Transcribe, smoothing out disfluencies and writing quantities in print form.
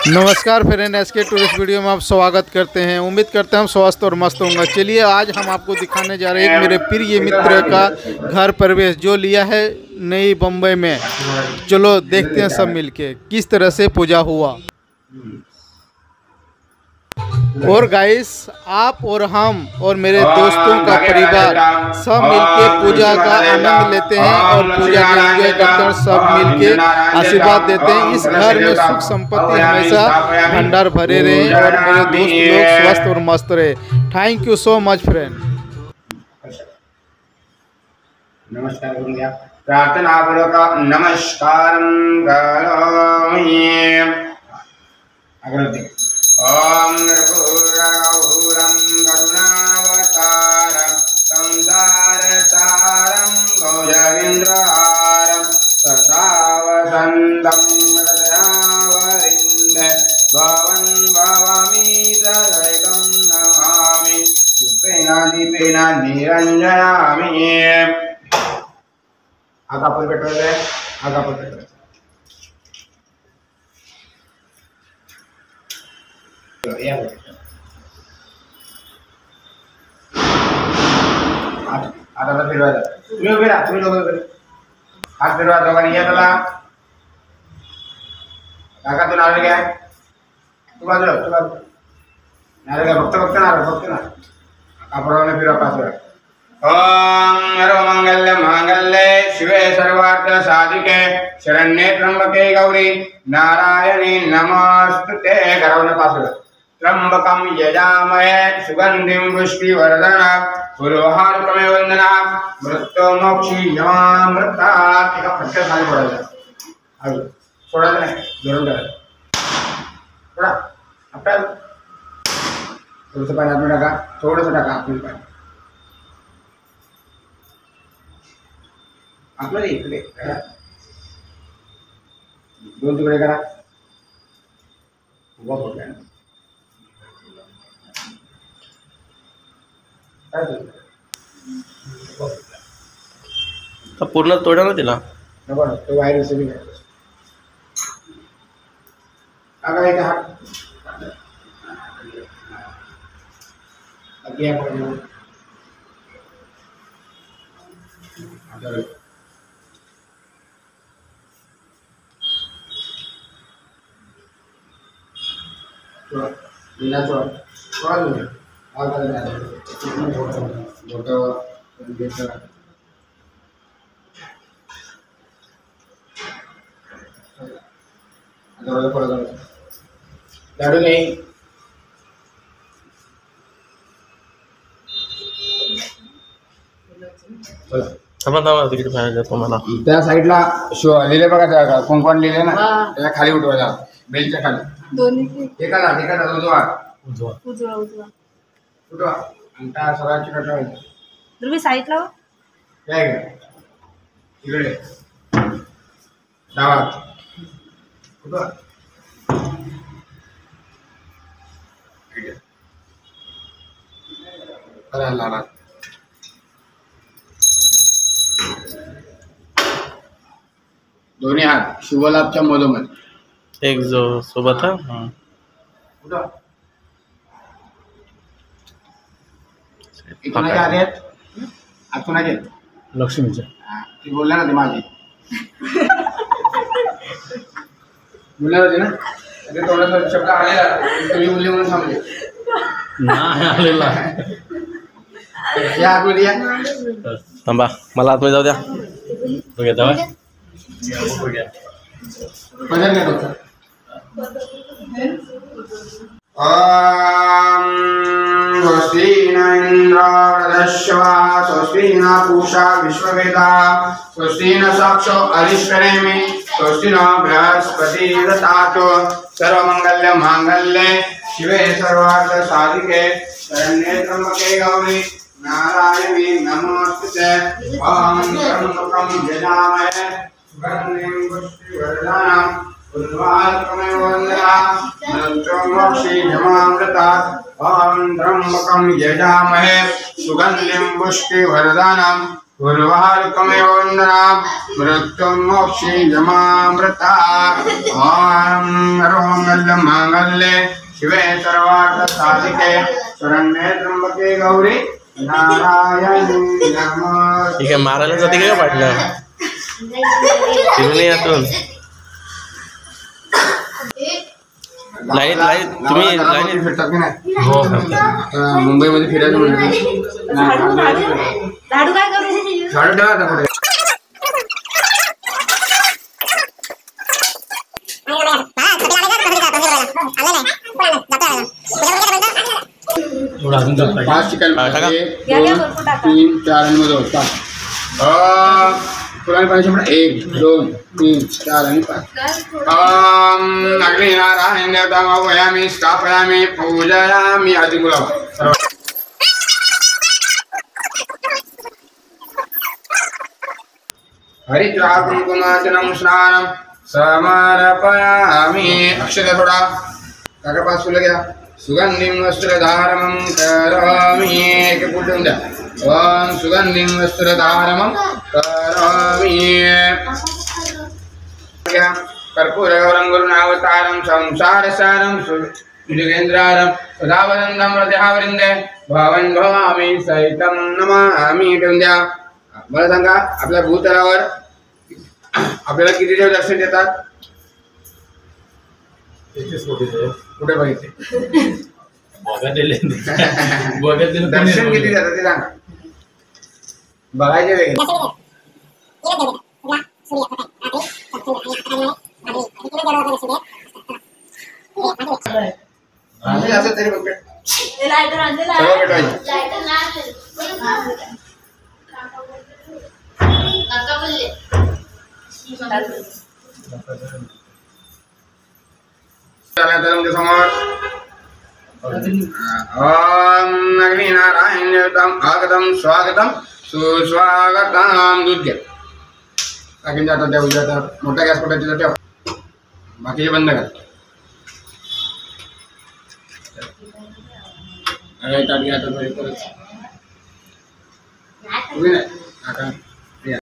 नमस्कार friend, SK tourist video में आप स्वागत करते हैं। उम्मीद करते हैं हम स्वस्थ और मस्त होंगे। चलिए आज हम आपको दिखाने जा रहे हैं एक मेरे प्रिय मित्र का घर प्रवेश जो लिया है नई बम्बई में। चलो देखते हैं सब मिलके किस तरह से पूजा हुआ। और गाइस, आप और हम और मेरे दोस्तों का परिवार सब मिलके पूजा का आनंद लेते हैं और पूजा का एंजॉय करते हैं। सब मिलके आशीर्वाद देते हैं। इस घर में सुख संपत्ति हमेशा भंडार भरे रहे और मेरे दोस्त लोग स्वस्थ और मस्त रहे। Thank you so much friend. नमस्कार बोलिए। प्रार्थना पूर्वक नमस्कार करोमि। ओम नरपुरगौरं करुणावतारं संसारसारं भुजगेन्द्रहारं सदा वसन्तं हृदयावरिन्दे भवन् भवामि सदैकं नमामि दीपेन निरञ्जयामि। आगापुर पेट्रोल है, आगापुर पेट्रोल आता फिरवा तुम्ही उभे राहा, तुम्ही दोघं हात फिरवा दोघांनी या त्याला काका तू नारळ घ्या, तू बाजूला नारळ घ्या, फक्त ना कापडाने फिरवा 5 वेळा। ओम सर्वमंगल मांगल्ये शिवे सर्वार्थ साधिके शरण्ये त्र्यंबके गौरी नारायणी नमोस्तुते। करवने 5 वेळा। त्र्यंबकं यजामहे सुगंधिं पुष्टिवर्धनम् पुरोहारकमे वंदनाम् मृत्युमोक्षीयमामृतात्। एका फटक्यात खाली पडायचं, अजून सोडायचं नाही, धरून ठेवायचं। सोडा आपल्याला थोडंसं पाणी आतून टाका, थोडंसं टाका आतून पाणी आपल्याला इकडे करा, 2 तुकडे करा, उभा पडला पूर्ण तोडा ना तिला नको ना, तो बाहेर दिसेल काय आता एक हात अगदी आपण लाडू नाही थांबा तिकडे बाहेर जातो मला। त्या साईडला लिहिले बघा, कोण लिहिले ना त्याच्या खाली उठवायला, बेलच्या खाली दोन्ही एकाला उजवा उठवा आणि त्या सगळ्यांची कटवायची साईडला इकडे डावात उठवा। लाला दोन्ही हात शुभलाभच्या मधोमध एक जो सोबत है लक्ष्मीच्या ती बोलला ना, ते माझी बोलणार होते ना, ते थोडा शब्द आलेला तुम्ही बोलले म्हणून थांबले नाही आलेला। या आतमध्ये या, थांबा मला आतमध्ये जाऊ द्या। बघा जाऊ स्वस्ति न इंद्र वृधश्वा स्वस्ति न पूषा विश्ववेदाः स्वस्ति न साक्षो अरिष्टनेमि स्वस्ति न बृहस्पति ददातु। सर्वमंगल मांगल्ये शिवे सर्वार्थ साधिके शरण्ये त्र्यंबके गौरी नारायणी नमोस्तुते। ओम त्र्यंबकं यजामहे सुगंधिं पुष्टिवर्धनम् पुष्टिवर्धनम् ओम त्र्यंबकं यजामहे सुगंधिं पुष्टिवर्धनम् पूर्वारुकमेव वन्दनां मृत्युं मोक्षे यमामृता ॐ माङ्गल्ये शिवे सर्वार्थसाधिके शरण्ये त्र्यंबके गौरी नारायणी नमोस्तुते। ठीक आहे, मारायला जाते का पाटलं फिरून यातून लाईन तुम्ही लाईन फिरतात की नाही? मुंबईमध्ये फिरायचं म्हणलं लाडू काय करू? झाडू ठेवा आता पुढे. पाच चिकन टाका. 1 2 3 4 आणि 5 पुराणे पाहिजे म्हणा 1 2 3 4 आणि 5 अग्नि नारायण देवतामयामी स्थापयामी पूजयामी आदि बोलावं सर्व. हरिद्रा कुंकुमार्चनं स्नानं समर्पयामि. अक्षता थोडा काका पाच फुलं घ्या. सुगंधिं वस्त्रधारणं करोमि. एक फुल ठेवून द्या. ओम सुगंधिं वस्त्रधारणं करोमि. कर्पूरगौरं गुरुनावतारं संसारसारं सुजगेन्द्रारं सदावदन्तं हृदयावृन्दे भवन् भवामि सहितं नमामि. ठेवून द्या. मला सांगा आपल्या भूतलावर आपल्याला किती देव दर्शन देतात? कुठे बघितले? दर्शन किती देतात ते सांगा. बघायचे वेगळे. असं तरी बघ सर्व भेटवायचे. समोर ओम अग्नि नारायण देवतां आगतं स्वागतं सुस्वागतं. दूध घ्या. टाकीन जातात त्या उद्या मोठ्या गॅस पोटाची ठेवा. बाकीचे बंद करा. ताट घ्या. आता